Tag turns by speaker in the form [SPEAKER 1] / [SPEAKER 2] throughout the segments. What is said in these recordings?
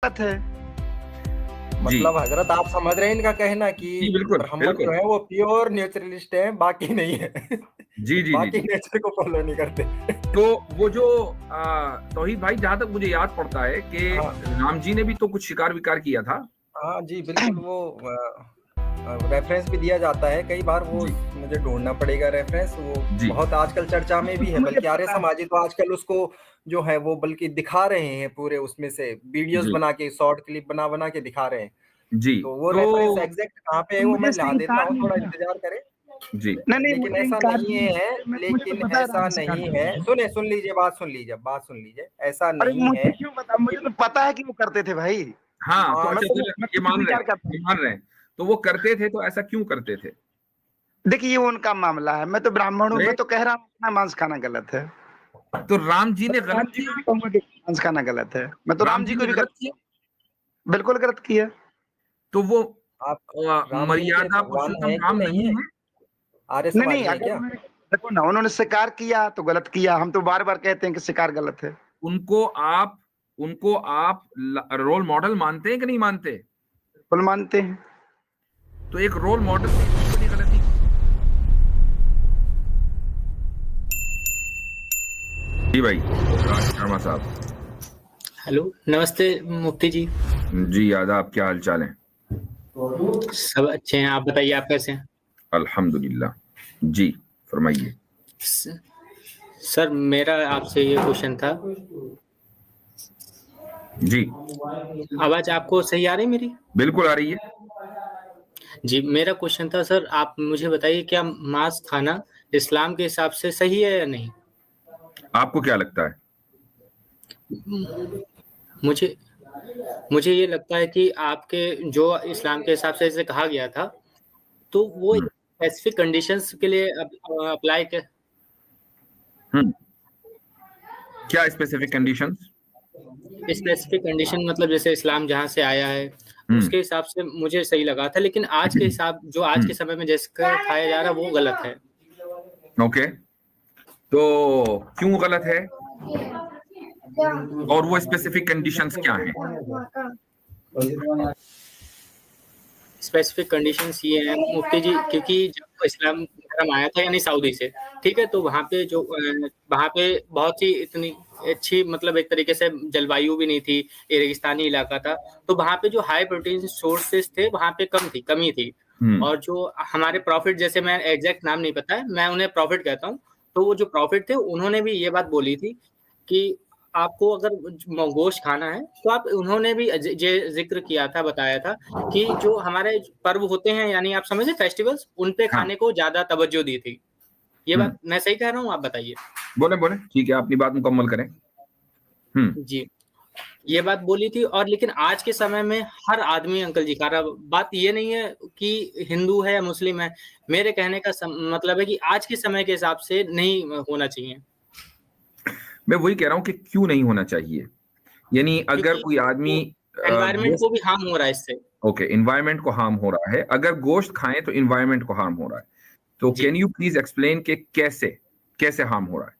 [SPEAKER 1] गलत है।
[SPEAKER 2] जी
[SPEAKER 3] मतलब हजरत आप समझ रहे हैं इनका कहना कि
[SPEAKER 2] जी बिल्कुल
[SPEAKER 3] ब्राह्मण जो
[SPEAKER 2] बिल्कुल
[SPEAKER 3] है वो प्योर नेचुरलिस्ट है, बाकी नहीं है।
[SPEAKER 2] जी जी जी
[SPEAKER 3] बाकी
[SPEAKER 2] जी
[SPEAKER 3] नेचर को फॉलो नहीं करते।
[SPEAKER 2] तो वो जो तौहीद भाई, जहां तक मुझे याद पड़ता है कि
[SPEAKER 3] हाँ
[SPEAKER 2] राम जी ने भी तो कुछ शिकार विकार किया था।
[SPEAKER 3] हाँ जी बिल्कुल, वो रेफरेंस भी दिया जाता है कई बार, वो
[SPEAKER 2] जी
[SPEAKER 3] मुझे ढूंढना पड़ेगा रेफरेंस, वो
[SPEAKER 2] जी
[SPEAKER 3] बहुत आजकल चर्चा में भी है,
[SPEAKER 1] मुझे
[SPEAKER 3] बल्कि आर्य
[SPEAKER 1] पता है।
[SPEAKER 3] समाजी तो आजकल उसको जो है वो बल्कि दिखा रहे हैं पूरे, उसमें से वीडियोस
[SPEAKER 2] जी
[SPEAKER 3] बना के, शॉर्ट क्लिप बना बना के दिखा रहे हैं।
[SPEAKER 2] जी
[SPEAKER 3] तो वो
[SPEAKER 2] तो
[SPEAKER 3] रेफरेंस एग्जैक्ट कहाँ पे है
[SPEAKER 1] तो
[SPEAKER 3] वो
[SPEAKER 1] मुझे
[SPEAKER 3] मैं
[SPEAKER 1] इससे
[SPEAKER 3] ला देता
[SPEAKER 1] इनकार
[SPEAKER 3] हूँ,
[SPEAKER 1] नहीं
[SPEAKER 3] थोड़ा
[SPEAKER 1] है।
[SPEAKER 3] इंतजार करें।
[SPEAKER 2] जी
[SPEAKER 1] नहीं
[SPEAKER 3] लेकिन
[SPEAKER 1] मुझे
[SPEAKER 3] ऐसा
[SPEAKER 1] इनकार
[SPEAKER 3] नहीं
[SPEAKER 1] नहीं
[SPEAKER 3] है,
[SPEAKER 1] है। मुझे तो
[SPEAKER 3] लेकिन
[SPEAKER 1] पता है
[SPEAKER 3] ऐसा
[SPEAKER 1] राम शिकार
[SPEAKER 3] नहीं
[SPEAKER 1] करते
[SPEAKER 3] है,
[SPEAKER 1] थे।
[SPEAKER 3] सुन लीजिए, बात सुन लीजिए, ऐसा
[SPEAKER 1] अरे
[SPEAKER 3] नहीं
[SPEAKER 1] मुझे
[SPEAKER 3] है
[SPEAKER 1] क्यों पता, मुझे तो पता है कि वो करते थे भाई।
[SPEAKER 2] हाँ, तो
[SPEAKER 3] आज
[SPEAKER 2] अच्छा चलो,
[SPEAKER 1] मैं
[SPEAKER 2] ये
[SPEAKER 1] खुद
[SPEAKER 2] मान रहे
[SPEAKER 1] विचार
[SPEAKER 2] हैं,
[SPEAKER 1] करता हूँ।
[SPEAKER 2] ये मान रहे हैं, तो वो करते थे, तो ऐसा क्यों करते थे?
[SPEAKER 1] देखिए ये उनका मामला है, मैं तो ब्राह्मण हूँ,
[SPEAKER 2] अरे
[SPEAKER 1] मैं तो कह रहा हूँ अपना मांस खाना गलत है।
[SPEAKER 2] तो राम जी ने
[SPEAKER 1] मैं राम
[SPEAKER 2] गलत
[SPEAKER 1] जी को भी
[SPEAKER 2] किया?
[SPEAKER 1] कहूंगा कि मांस खाना गलत है, मैं तो
[SPEAKER 2] राम
[SPEAKER 1] राम जी
[SPEAKER 2] जी
[SPEAKER 1] को
[SPEAKER 2] ने
[SPEAKER 1] भी
[SPEAKER 2] गलत किया?
[SPEAKER 1] बिल्कुल गलत किया।
[SPEAKER 2] तो वो
[SPEAKER 3] आप राम जी के
[SPEAKER 2] मर्यादा
[SPEAKER 3] भगवान
[SPEAKER 2] पुरुषोत्तम
[SPEAKER 3] है कि
[SPEAKER 2] राम
[SPEAKER 3] नहीं
[SPEAKER 2] नहीं
[SPEAKER 3] है?
[SPEAKER 2] है?
[SPEAKER 3] आर्य
[SPEAKER 1] नहीं
[SPEAKER 3] समाजी है
[SPEAKER 1] अगर
[SPEAKER 3] क्या?
[SPEAKER 1] उन्होंने देखो ना, उन्होंने शिकार किया तो गलत किया, हम तो बार बार कहते हैं कि शिकार गलत है।
[SPEAKER 2] उनको आप रोल मॉडल मानते हैं कि नहीं मानते?
[SPEAKER 1] बिल्कुल मानते हैं।
[SPEAKER 2] तो एक रोल मॉडल ने इतनी बड़ी गलती की। जी भाई, राज शर्मा साहब।
[SPEAKER 4] हेलो, नमस्ते मुफ्ती जी।
[SPEAKER 2] जी आदाब, क्या हाल चाल है?
[SPEAKER 4] सब अच्छे हैं, आप बताइए आप कैसे हैं?
[SPEAKER 2] अल्हम्दुलिल्लाह। जी फरमाइए।
[SPEAKER 4] स- सर मेरा आपसे ये क्वेश्चन था।
[SPEAKER 2] जी
[SPEAKER 4] आवाज आपको सही आ रही है मेरी?
[SPEAKER 2] बिल्कुल आ रही है।
[SPEAKER 4] जी, मेरा क्वेश्चन था सर, आप मुझे बताइए क्या मांस खाना इस्लाम के हिसाब से सही है या नहीं?
[SPEAKER 2] आपको क्या लगता है?
[SPEAKER 4] मुझे मुझे ये लगता है कि आपके जो इस्लाम के हिसाब से इसे कहा गया था, तो वो
[SPEAKER 2] हम्म
[SPEAKER 4] स्पेसिफिक कंडीशंस के लिए अप्लाई कर।
[SPEAKER 2] हम्म क्या स्पेसिफिक कंडीशंस?
[SPEAKER 4] स्पेसिफिक कंडीशन मतलब जैसे इस्लाम जहाँ से आया है
[SPEAKER 2] हम्म
[SPEAKER 4] उसके हिसाब से मुझे सही लगा था, लेकिन आज के हिसाब जो आज के समय में जैसे खाया जा रहा है वो गलत है।
[SPEAKER 2] ओके, तो क्यों गलत है और वो स्पेसिफिक कंडीशंस क्या हैं?
[SPEAKER 4] स्पेसिफिक कंडीशंस ये हैं मुफ्ती जी, क्योंकि जब इस्लाम धर्म आया था यानी सऊदी से, ठीक है, तो वहाँ पे जो वहाँ पे बहुत ही इतनी अच्छी मतलब एक तरीके से जलवायु भी नहीं थी, ये रेगिस्तानी इलाका था, तो वहाँ पे जो हाई प्रोटीन सोर्सेज थे वहाँ पे कमी थी। और जो हमारे प्रॉफिट, जैसे मैं एग्जैक्ट नाम नहीं पता है, मैं उन्हें प्रॉफिट कहता हूँ, तो वो जो प्रॉफिट थे उन्होंने भी ये बात बोली थी कि आपको अगर गोश्त खाना है तो आप, उन्होंने भी जिक्र किया था, बताया था कि जो हमारे पर्व होते हैं यानी आप समझे फेस्टिवल्स, उन पे
[SPEAKER 2] हाँ
[SPEAKER 4] खाने को ज्यादा तवज्जो दी थी। ये
[SPEAKER 2] हम्म
[SPEAKER 4] बात मैं सही कह रहा हूँ, आप बताइए।
[SPEAKER 2] बोले बोले, ठीक है, अपनी बात मुकम्मल करें।
[SPEAKER 4] जी, ये बात बोली थी। और लेकिन आज के समय में हर आदमी अंकल जी खा रहा, बात ये नहीं है कि हिंदू है या मुस्लिम है, मेरे कहने का मतलब है कि आज के समय के हिसाब से नहीं होना चाहिए।
[SPEAKER 2] मैं वही कह रहा हूं कि क्यों नहीं होना चाहिए, यानी अगर
[SPEAKER 4] क्योंकि
[SPEAKER 2] कोई आदमी
[SPEAKER 4] एनवायरमेंट
[SPEAKER 2] गोश्त,
[SPEAKER 4] को भी हार्म हो रहा है इससे।
[SPEAKER 2] ओके, इन्वायरमेंट को हार्म हो रहा है, अगर गोश्त खाएं तो इन्वायरमेंट को हार्म हो रहा है, तो
[SPEAKER 4] जी,
[SPEAKER 2] कैन यू प्लीज एक्सप्लेन कि कैसे कैसे हार्म हो रहा है?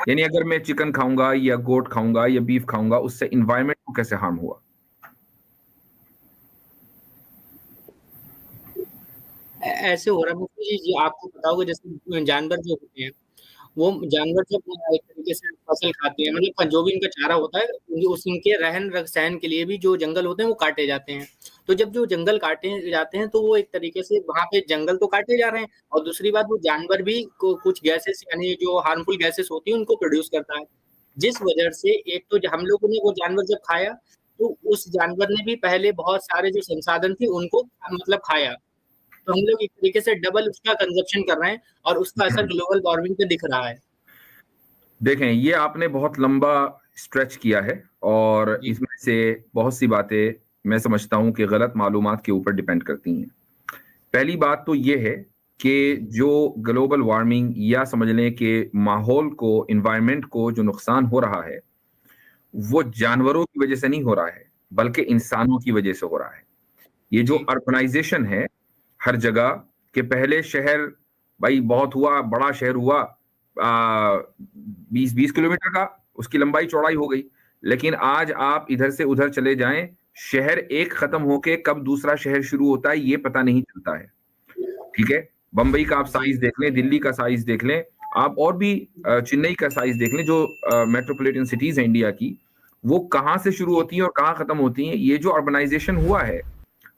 [SPEAKER 2] यानी अगर मैं चिकन खाऊंगा या गोट खाऊंगा या बीफ खाऊंगा, उससे इन्वायरमेंट को कैसे हार्म हुआ?
[SPEAKER 4] ऐसे हो रहा है मुफ्ती जी, आपको पता होगा जैसे जानवर जो होते हैं, वो जानवर जब एक तरीके से फसल खाते हैं, मतलब जो भी इनका चारा होता है, उनके रहन सहन के लिए भी जो जंगल होते हैं वो काटे जाते हैं। तो जब जो जंगल काटे जाते हैं तो वो एक तरीके से वहाँ पे जंगल तो काटे जा रहे हैं, और दूसरी बात वो जानवर भी कुछ गैसेस यानी जो हार्मफुल गैसेस होती है उनको प्रोड्यूस करता है। जिस वजह से एक तो हम लोगों ने वो जानवर जब खाया, तो उस जानवर ने भी पहले बहुत सारे जो संसाधन थे उनको मतलब खाया। तो हम लोग एक तरीके से डबल उसका कंजप्शन कर रहे हैं और उसका असर ग्लोबल वार्मिंग पे दिख रहा है।
[SPEAKER 2] देखें, ये आपने बहुत लंबा स्ट्रेच किया है और
[SPEAKER 4] जी,
[SPEAKER 2] इसमें से बहुत सी बातें मैं समझता हूं कि गलत मालूमात के ऊपर डिपेंड करती हैं। पहली बात तो ये है कि जो ग्लोबल वार्मिंग या समझ लें कि माहौल को, इन्वायरमेंट को जो नुकसान हो रहा है, वो जानवरों की वजह से नहीं हो रहा है, बल्कि इंसानों की वजह से हो रहा है। ये जो
[SPEAKER 4] जी,
[SPEAKER 2] अर्बनाइजेशन है हर जगह, के पहले शहर भाई बहुत हुआ, बड़ा शहर हुआ 20-20 किलोमीटर का, उसकी लंबाई चौड़ाई हो गई, लेकिन आज आप इधर से उधर चले जाएं, शहर एक खत्म होके कब दूसरा शहर शुरू होता है ये पता नहीं चलता है। ठीक है, बंबई का आप साइज देख लें, दिल्ली का साइज देख लें, आप और भी चेन्नई का साइज देख लें, जो मेट्रोपॉलिटन सिटीज है इंडिया की, वो कहाँ से शुरू होती हैं और कहाँ खत्म होती हैं। ये जो अर्बनाइजेशन हुआ है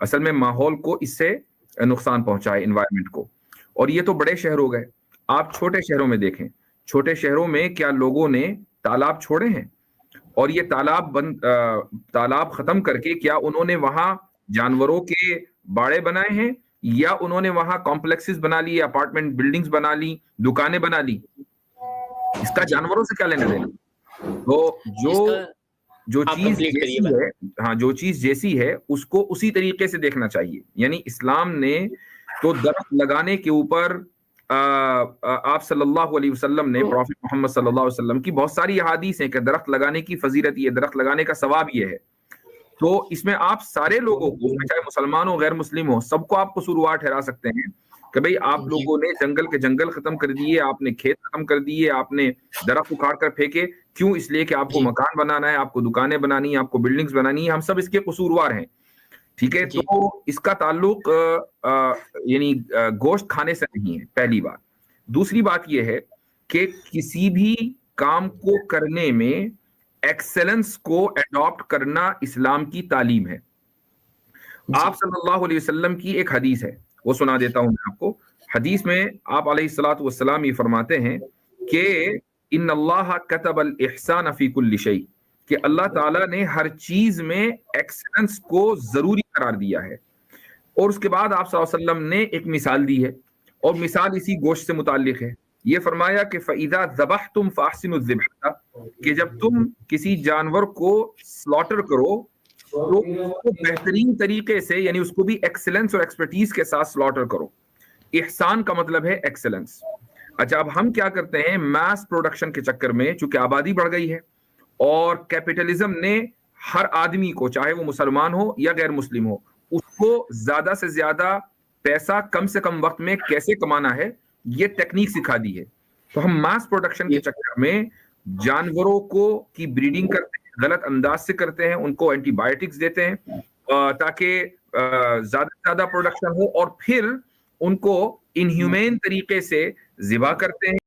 [SPEAKER 2] असल में माहौल को इससे नुकसान पहुंचा है, एनवायरनमेंट को। और ये तो बड़े शहर हो गए, आप छोटे शहरों में देखें, छोटे शहरों में क्या लोगों ने तालाब छोड़े हैं? और ये तालाब खत्म करके क्या उन्होंने वहां जानवरों के बाड़े बनाए हैं, या उन्होंने वहां कॉम्प्लेक्सेस बना लिए, अपार्टमेंट बिल्डिंग्स बना ली, दुकानें बना ली? इसका जानवरों से क्या लेना देना? तो जो चीज जैसी है, हाँ, जो चीज जैसी है उसको उसी तरीके से देखना चाहिए। यानी इस्लाम ने तो दरख्त लगाने के ऊपर आप सल्लल्लाहु अलैहि वसल्लम ने, प्रॉफिट मोहम्मद सल्लल्लाहु अलैहि वसल्लम की बहुत सारी अहादीस हैं कि दरख्त लगाने की फजीलत ये, दरख्त लगाने का सवाब ये है। तो इसमें आप सारे लोगों को, चाहे मुसलमान हो गैर मुस्लिम हो, सबको आप कसूरवार ठहरा सकते हैं कि भाई आप लोगों ने जंगल के जंगल खत्म कर दिए, आपने खेत खत्म कर दिए, आपने दरख्त उखाड़ कर फेंके। क्यों? इसलिए कि आपको मकान बनाना है, आपको दुकानें बनानी है, आपको बिल्डिंग्स बनानी है, हम सब इसके कसूरवार हैं। ठीक है, तो इसका ताल्लुक यानी गोश्त खाने से नहीं है, पहली बात। दूसरी बात यह है कि किसी भी काम को करने में एक्सेलेंस को अडॉप्ट करना इस्लाम की तालीम है। आप सल्लल्लाहु अलैहि वसल्लम की एक हदीस है, वो सुना देता हूं मैं आपको। हदीस में आप अलैहिस्सलातु वस्सलाम ये फरमाते हैं कि इन्नल्लाह कतबल इहसान फी कुल्ली शै, कि अल्लाह ताला ने हर चीज में एक्सेलेंस को जरूरी करार दिया है। और उसके बाद आप सल्लल्लाहु अलैहि वसल्लम ने एक मिसाल दी है, और मिसाल इसी गोश्त से मुताल्लिक है। ये फरमाया कि फइदा ज़बहतुम फअहसिनु ज़िब्हता, कि जब तुम किसी जानवर को स्लॉटर करो तो उसको बेहतरीन तरीके से, यानी उसको भी एक्सेलेंस और एक्सपर्टीज के साथ स्लॉटर करो। इहसान का मतलब है एक्सेलेंस। अच्छा, अब हम क्या करते हैं, मास प्रोडक्शन के चक्कर में, चूंकि आबादी बढ़ गई है और कैपिटलिज्म ने हर आदमी को, चाहे वो मुसलमान हो या गैर मुस्लिम हो, उसको ज्यादा से ज्यादा पैसा कम से कम वक्त में कैसे कमाना है ये टेक्निक सिखा दी है। तो हम मास प्रोडक्शन के चक्कर में जानवरों को की ब्रीडिंग करते हैं, गलत अंदाज से करते हैं, उनको एंटीबायोटिक्स देते हैं ताकि ज्यादा से ज्यादा प्रोडक्शन हो, और फिर उनको इनह्यूमेन तरीके से ज़िबा करते हैं।